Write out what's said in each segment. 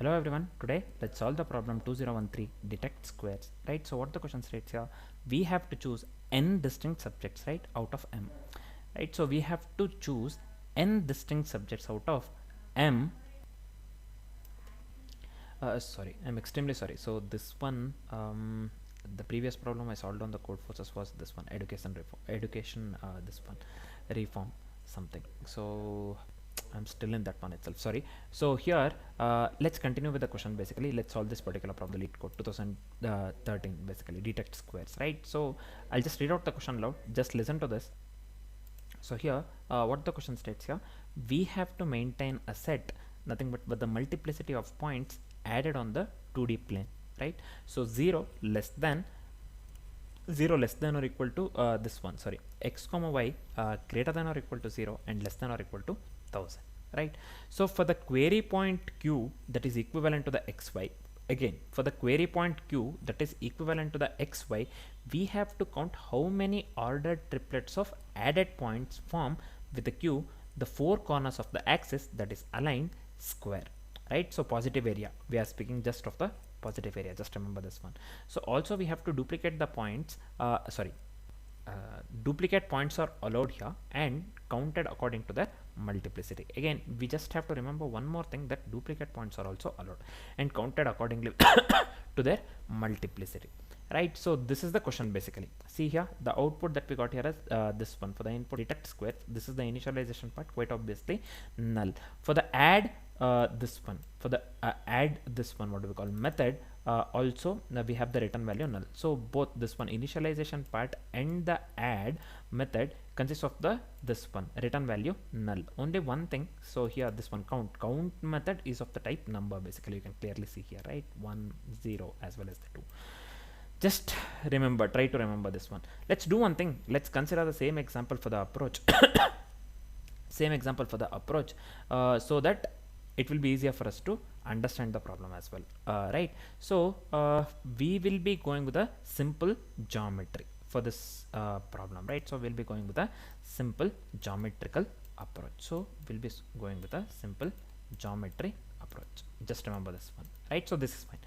Hello everyone, today let's solve the problem 2013 detect squares, right? So what the question states here, we have to choose n distinct subjects, right, out of m, right? So we have to choose n distinct subjects out of m. Sorry, I'm extremely sorry. So this one, the previous problem I solved on the Codeforces was this one, this one, reform something. So I'm still in that one itself, sorry. So here let's continue with the question. Basically let's solve this particular problem, Leetcode 2013, basically detect squares, right? So I'll just read out the question loud, just listen to this. So here what the question states here, we have to maintain a set nothing but the multiplicity of points added on the 2D plane, right? So 0 less than or equal to this one, sorry, x comma y greater than or equal to 0 and less than or equal to 1000, right? So for the query point q that is equivalent to the xy, again for the query point q that is equivalent to the xy, we have to count how many ordered triplets of added points form with the q the four corners of the axis that is aligned square, right? So positive area, we are speaking just of the positive area, just remember this one. So also we have to duplicate the points, duplicate points are allowed here and counted according to the multiplicity. Again we just have to remember one more thing, that duplicate points are also allowed and counted accordingly to their multiplicity, right? So this is the question basically. See here the output that we got here is this one. For the input detect square, this is the initialization part, quite obviously null. For the add this one, for the add this one, what do we call method, also we have the return value null. So both this one initialization part and the add method consists of the this one return value null. Only one thing, so here this one count method is of the type number, basically you can clearly see here, right? 1 0 as well as the 2. Just remember, try to remember this one. Let's do one thing, let's consider the same example for the approach same example for the approach, so that it will be easier for us to understand the problem as well, right? So we will be going with a simple geometry for this problem, right? So we'll be going with a simple geometrical approach. So we'll be going with a simple geometry approach, just remember this one, right? So this is fine.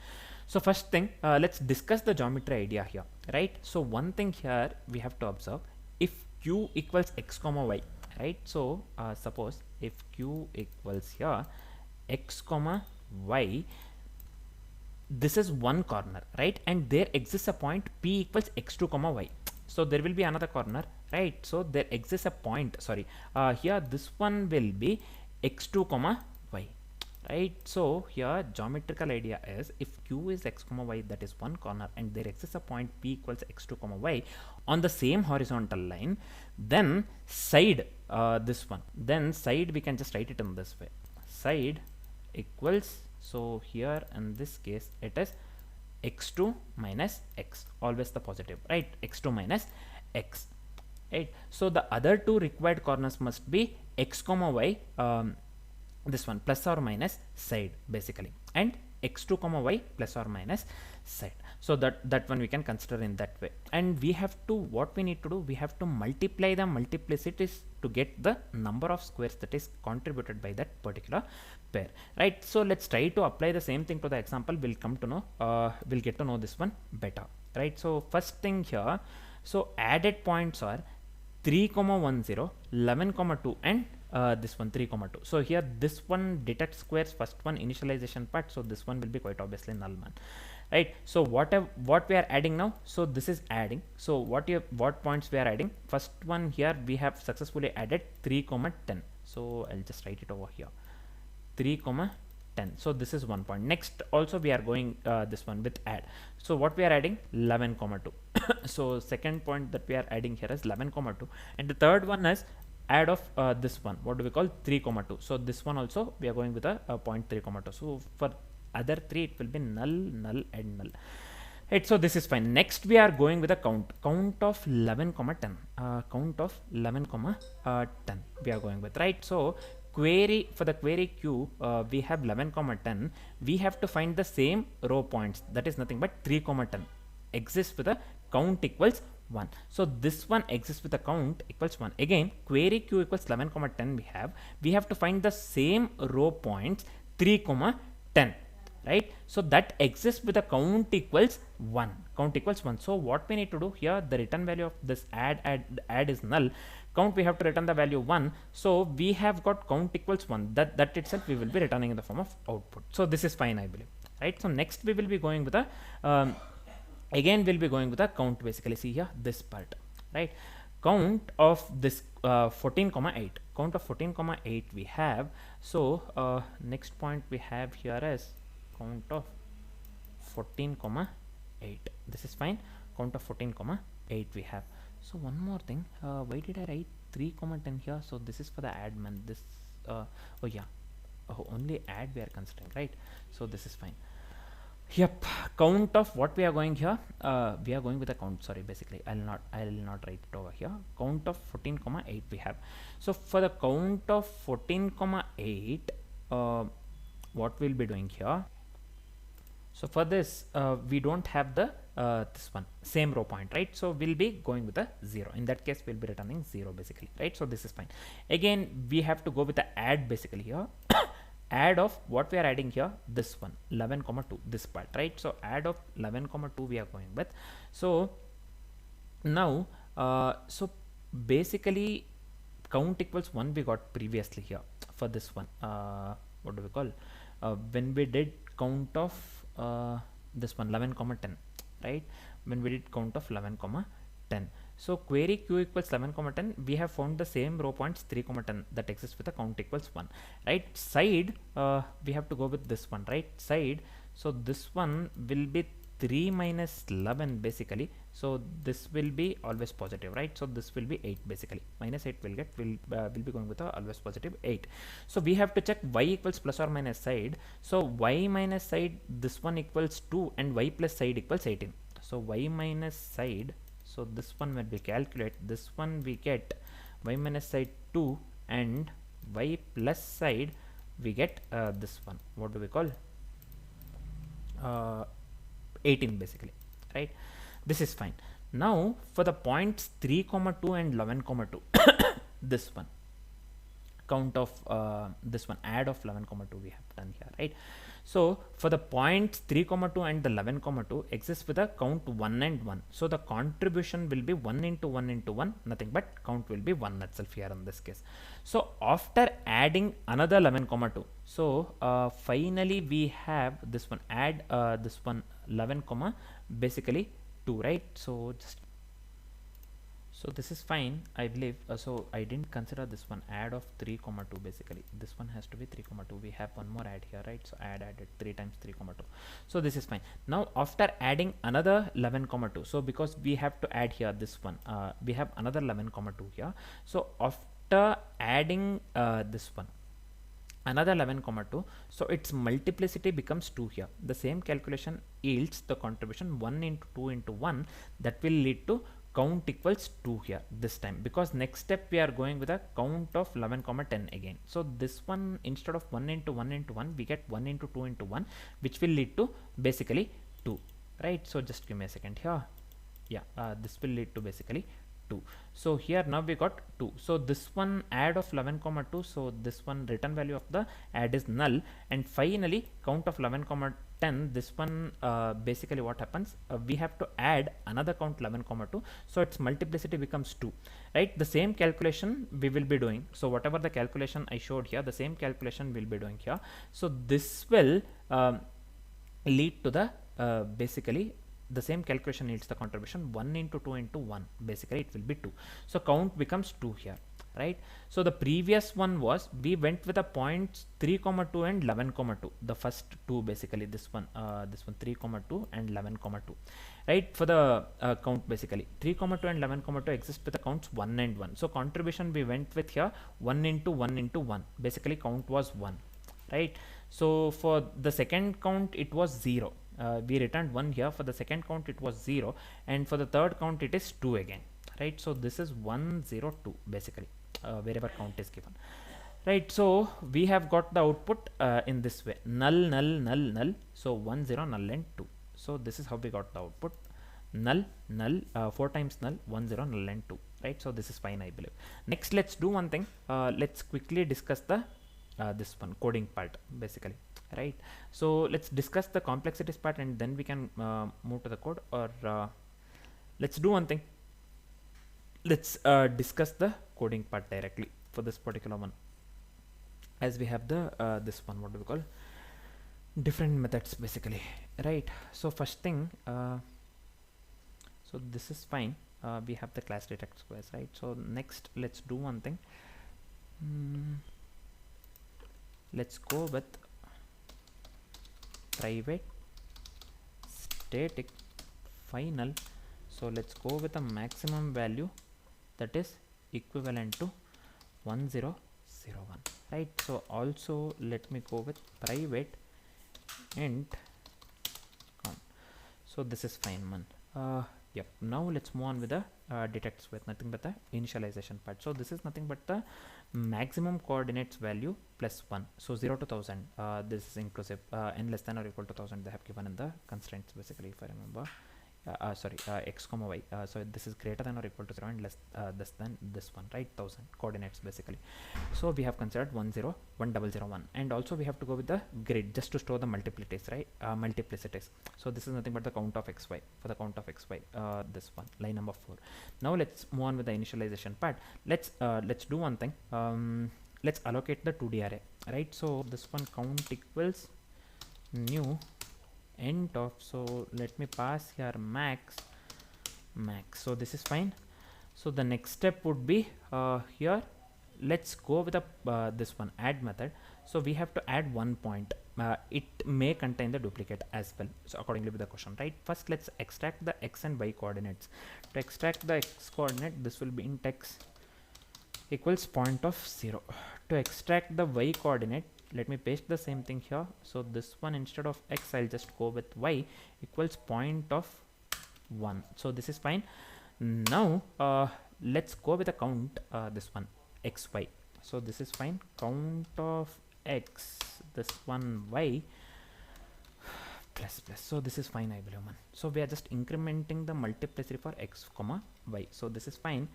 So first thing, let's discuss the geometry idea here, right? So one thing here we have to observe, if q equals x comma y, right? So suppose if q equals here x comma y, this is one corner, right? And there exists a point p equals x2 comma y. So there will be another corner, right? So there exists a point, sorry, here this one will be x2 comma y, right? So here geometrical idea is, if q is x comma y, that is one corner, and there exists a point p equals x2 comma y on the same horizontal line, then side this one, then side we can just write it in this way, side equals, so here in this case it is x2 minus x, always the positive, right? x2 minus x, right? So the other two required corners must be x comma y, this one plus or minus side basically, and x2 comma y plus or minus side. So that one we can consider in that way. And we have to, what we need to do, we have to multiply the multiplicities to get the number of squares that is contributed by that particular pair, right? So let's try to apply the same thing to the example. We'll come to know, we'll get to know this one better, right? So first thing here, so added points are 3 comma 1 0, 11 comma 2 and this one 3 comma 2. So here this one detect squares, first one initialization part, so this one will be quite obviously null one, right? So what we are adding now, so this is adding, so what points we are adding, first one here we have successfully added 3 comma 10, so I'll just write it over here, 3 comma 10. So this is one point. Next also we are going this one with add, so what we are adding 11 comma 2 so second point that we are adding here is 11 comma 2, and the third one is add of this one, what do we call 3 comma 2. So this one also we are going with a point 3 comma 2. So for other three it will be null, null and null, right? So this is fine. Next we are going with a count of 11 comma 10, count of 11 comma 10 we are going with, right? So query, for the query q, we have 11 comma 10, we have to find the same row points, that is nothing but 3 comma 10 exists with a count equals 1. So this one exists with a count equals 1. Again query q equals 11 comma 10, we have to find the same row points 3 comma 10, right? So that exists with a count equals 1. Count equals 1. So what we need to do here, the return value of this add is null. Count, we have to return the value 1. So we have got count equals 1. That itself we will be returning in the form of output. So this is fine, I believe, right? So next we will be going with a again we'll be going with a count. Basically, see here this part, right? Count of this 14,8. Count of 14,8 we have. So next point we have here is count of 14,8. This is fine. Count of 14,8 we have. So one more thing, why did I write 3,10 here? So this is for the add man. This oh yeah, only add we are considering, right? So this is fine. Yep, count of what we are going here, we are going with a count, sorry, basically I'll not write it over here. Count of 14,8 we have. So for the count of 14,8, what we'll be doing here, so for this we don't have the this one same row point, right? So we'll be going with a 0. In that case we'll be returning 0 basically, right? So this is fine. Again we have to go with the add basically here. Add of what we are adding here, this one 11,2, this part, right? So add of 11,2 we are going with. So now so basically count equals 1 we got previously here for this one. What do we call, when we did count of this one 11,10, right? When we did count of 11,10. So query q equals 11,10, we have found the same row points 3,10 that exists with a count equals 1, right? Side we have to go with this one, right? Side, so this one will be 3 minus 11 basically. So this will be always positive, right? So this will be 8 basically. Minus 8 will get, will be going with a always positive 8. So we have to check y equals plus or minus side. So y minus side, this one equals 2 and y plus side equals 18. So y minus side, so this one when we calculate, this one we get y minus side 2 and y plus side we get this one, what do we call, 18 basically, right? This is fine. Now for the points 3,2 and 11,2 this one count of this one add of 11,2 we have done here, right? So for the points 3,2 and the 11,2 exists with a count 1 and 1. So the contribution will be 1 into 1 into 1, nothing but count will be 1 itself here in this case. So after adding another 11,2, so finally we have this one add this one 11, basically 2, right? So just, so this is fine, I believe. So I didn't consider this one add of 3,2 basically. This one has to be 3,2. We have one more add here, right? So added 3 times 3,2. So this is fine. Now after adding another 11,2, so because we have to add here this one, we have another 11,2 here. So after adding this one another 11,2, so its multiplicity becomes 2 here. The same calculation yields the contribution 1 into 2 into 1, that will lead to count equals 2 here this time, because next step we are going with a count of 11,10 again. So this one, instead of 1 into 1 into 1, we get 1 into 2 into 1, which will lead to basically 2, right? So just give me a second here. Yeah, this will lead to basically 2. So here now we got 2. So this one add of 11,2, so this one return value of the add is null, and finally count of 11,10, this one basically what happens, we have to add another count 11,2, so its multiplicity becomes 2, right? The same calculation we will be doing. So whatever the calculation I showed here, the same calculation we'll be doing here. So this will lead to the basically the same calculation yields the contribution 1 into 2 into 1, basically it will be 2. So count becomes 2 here, right? So the previous one was, we went with the points 3,2 and 11,2, the first two basically, this one 3,2 and 11,2, right? For the count basically 3,2 and 11,2 exist with the counts 1 and 1. So contribution we went with here 1 into 1 into 1, basically count was 1, right? So for the second count it was 0. We returned 1 here. For the second count it was 0, and for the third count it is 2 again, right? So this is 1 0 2 basically, wherever count is given, right? So we have got the output in this way, null null null null, so 1 0 null and 2. So this is how we got the output, null null, 4 times null, 1 0 null and 2, right? So this is fine, I believe. Next let's do one thing, let's quickly discuss the this one coding part basically, right? So let's discuss the complexities part and then we can move to the code, or let's do one thing. Let's discuss the coding part directly for this particular one, as we have the this one, what do we call, different methods basically, right? So first thing, so this is fine. We have the class detect squares, right? So next let's do one thing. Let's go with private static final. So let's go with a maximum value that is equivalent to 1001, right? So also let me go with private int count. So this is fine, man. Yep. Now let's move on with the detects with nothing but the initialization part. So this is nothing but the maximum coordinates value plus 1. So 0 to 1000. This is inclusive. N less than or equal to 1000 they have given in the constraints basically, if I remember. Sorry, x comma y. So this is greater than or equal to 0 and less than this one, right? 1000 coordinates basically. So we have considered 101001, and also we have to go with the grid just to store the multiplicities, right? Multiplicities. So this is nothing but the count of xy, for the count of xy, this one, line number 4. Now let's move on with the initialization part. Let's do one thing. Let's allocate the 2D array, right? So this one count equals new int of, so let me pass here max. So this is fine. So the next step would be here let's go with a this one add method. So we have to add 1 point. It may contain the duplicate as well, so accordingly with the question, right? First let's extract the x and y coordinates. To extract the x coordinate, this will be int x equals point of 0. To extract the y coordinate, let me paste the same thing here. So this one, instead of x, I'll just go with y equals point of 1. So this is fine. Now let's go with a count, this one xy. So this is fine. Count of x, this one y plus plus. So this is fine, I believe, man. So we are just incrementing the multiplicity for x comma y. So this is fine.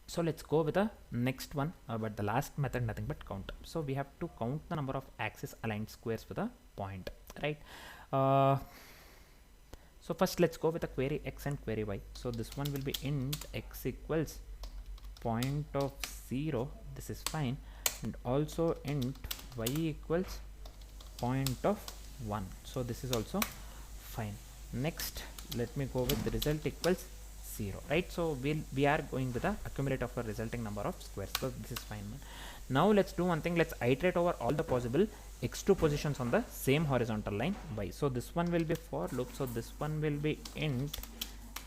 So let's go with the next one, but the last method nothing but count. So we have to count the number of axis aligned squares with a point, right? So first let's go with the query x and query y. So this one will be int x equals point of 0. This is fine. And also int y equals point of 1. So this is also fine. Next let me go with the result equals 0, right? So we are going with the accumulate of a resulting number of squares. So this is fine, man. Now let's do one thing. Let's iterate over all the possible x2 positions on the same horizontal line y. So this one will be for loop. So this one will be int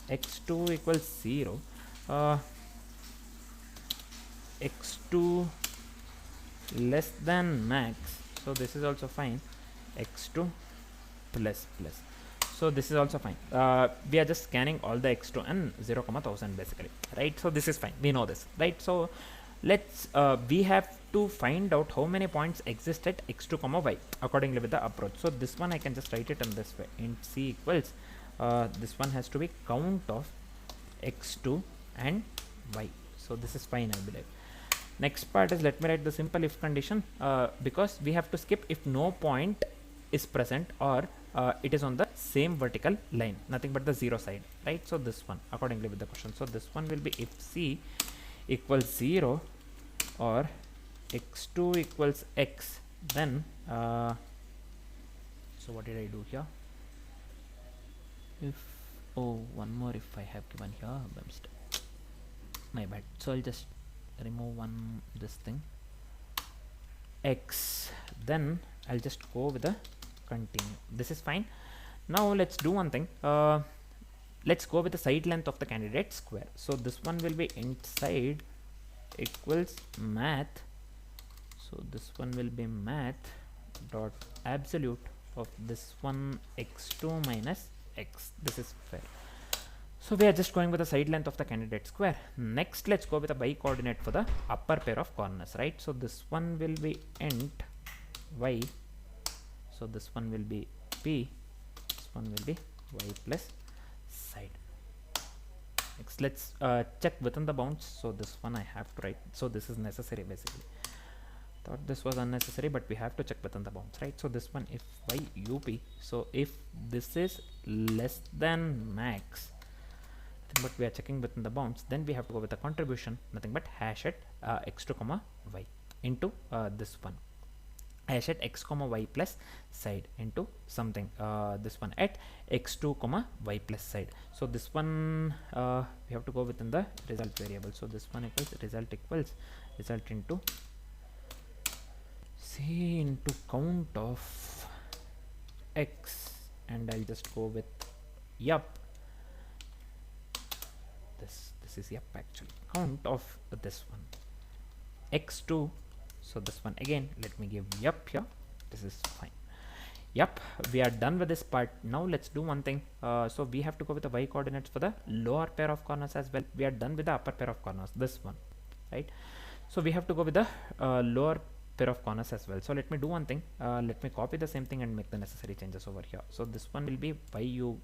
x2 equals 0, x2 less than max. So this is also fine. x2 plus plus. So this is also fine. We are just scanning all the x2 and 0, 1000 basically, right? So this is fine. We know this, right? So let's we have to find out how many points exist at x2 comma y accordingly with the approach. So this one I can just write it in this way. Int c equals this one has to be count of x2 and y. So this is fine, I believe. Next part is, let me write the simple if condition, because we have to skip if no point is present or it is on the same vertical line, nothing but the 0 side, right? So this one accordingly with the question. So this one will be if c equals 0 or x2 equals x, then so what did I do here? If, oh, one more if I have given here by mistake, my bad. So I'll just remove this thing x, then I'll just go with the continue. This is fine. Now let's do one thing. Let's go with the side length of the candidate square. So this one will be int side equals math. So this one will be math dot absolute of this one x2 minus x. This is fair. So we are just going with the side length of the candidate square. Next let's go with a y coordinate for the upper pair of corners, right? So this one will be int y. So this one will be p, this one will be y plus side. Next let's check within the bounds. So this one I have to write, so this is necessary basically. Thought this was unnecessary, but we have to check within the bounds, right? So this one, if y up, so if this is less than max, but we are checking within the bounds, then we have to go with the contribution, nothing but hash at x2 comma y into this one, hash at x comma y plus side into something, this one at x2 comma y plus side. So this one we have to go within the result variable. So this one equals result into c into count of x, and I'll just go with yup, this is yup actually, count of this one x2. So this one again, let me give yup here, this is fine. Yup, we are done with this part. Now let's do one thing. So we have to go with the y coordinates for the lower pair of corners as well. We are done with the upper pair of corners, this one, right? So we have to go with the lower pair of corners as well. So let me do one thing. Let me copy the same thing and make the necessary changes over here. So this one will be yu,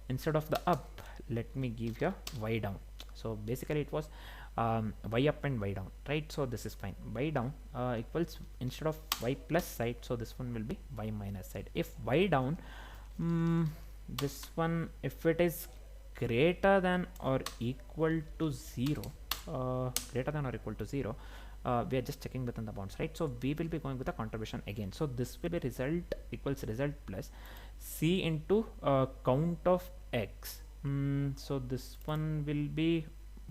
instead of the up, let me give here y down. So basically it was y up and y down, right? So this is fine. Y down equals, instead of y plus side, so this one will be y minus side. If y down, this one, if it is greater than or equal to 0, greater than or equal to 0, we are just checking within the bounds, right? So we will be going with the contribution again. So this will be result equals result plus c into count of x. So this one will be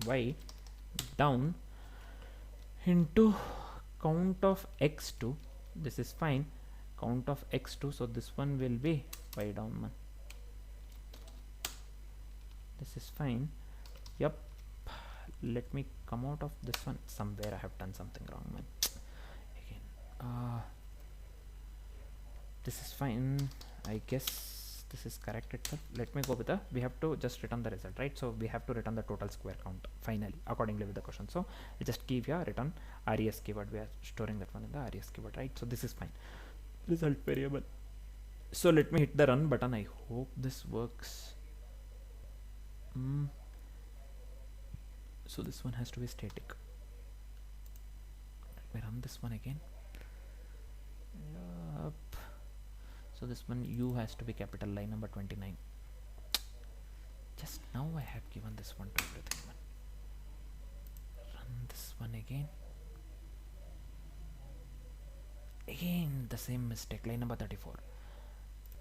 y down into count of x2. This is fine, count of x2. So this one will be y down, man. This is fine. Yep, let me come out of this one. Somewhere I have done something wrong, man. Again, this is fine, I guess this is correct itself. Let me go with the, we have to just return the result, right? So we have to return the total square count finally accordingly with the question. So we just give here return res keyword. We are storing that one in the res keyword, right? So this is fine, result variable. So let me hit the run button. I hope this works. So this one has to be static. Let me run this one again. Yup. So this one u has to be capital, line number 29. Just now I have given this one to everything. Run this one again. Again the same mistake, line number 34.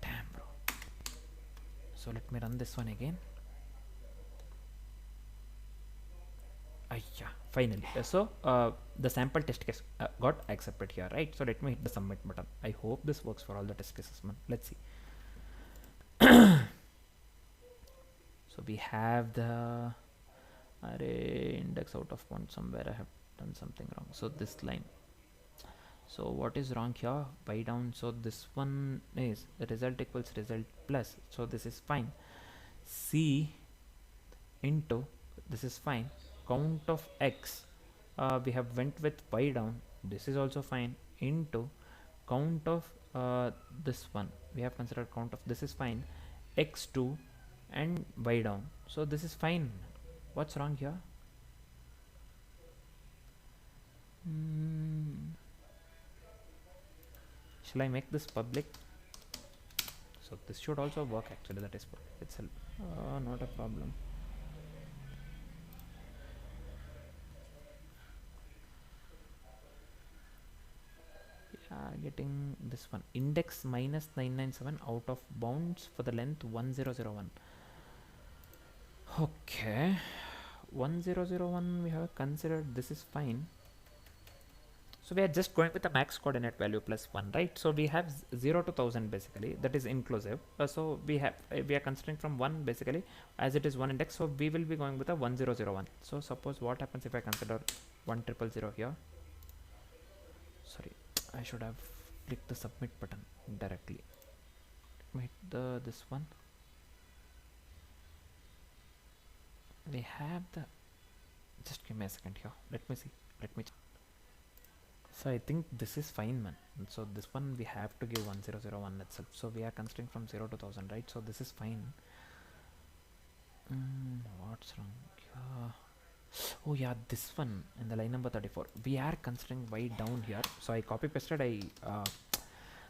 Damn, bro. So let me run this one again. Yeah, finally. So the sample test case got accepted here, right? So let me hit the submit button. I hope this works for all the test cases, man. Let's see. So we have the array index out of point. Somewhere I have done something wrong. So this line. So what is wrong here? Y down. So this one is the result equals result plus. So this is fine. C into, this is fine, count of x, we have went with y down. This is also fine, into count of this one, we have considered count of, this is fine, x2 and y down. So this is fine. What's wrong here? Shall I make this public? So this should also work actually, that is public itself. Not a problem. Getting this one, index minus 997 out of bounds for the length 1001. Okay, 1001 we have considered, this is fine. So we are just going with the max coordinate value plus 1, right? So we have 0 to 1000 basically, that is inclusive. So we have we are considering from 1 basically, as it is one index. So we will be going with a 1001. So suppose what happens if I consider 1000 here. Sorry, I should have clicked the submit button directly. Let me hit the this one. We have the, just give me a second here. Let me see. Let me check. So I think this is fine, man. So this one we have to give 1001 itself. So we are considering from 0 to 1000, right? So this is fine. What's wrong? Oh yeah, this one in the line number 34. We are considering y down here. So I copy pasted.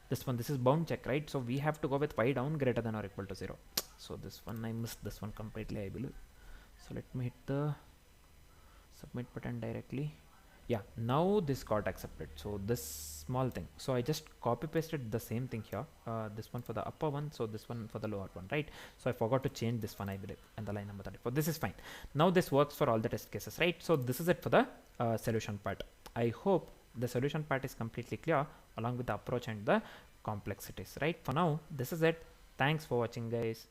This one. This is bound check, right? So we have to go with y down greater than or equal to 0. So this one I missed this one completely, I believe. So let me hit the submit button directly. Yeah, now this got accepted. So this small thing, so I just copy pasted the same thing here, this one for the upper one, so this one for the lower one, right? So I forgot to change this one, I believe, and the line number 34. This is fine. Now this works for all the test cases, right? So this is it for the solution part. I hope the solution part is completely clear along with the approach and the complexities, right? For now, this is it. Thanks for watching, guys.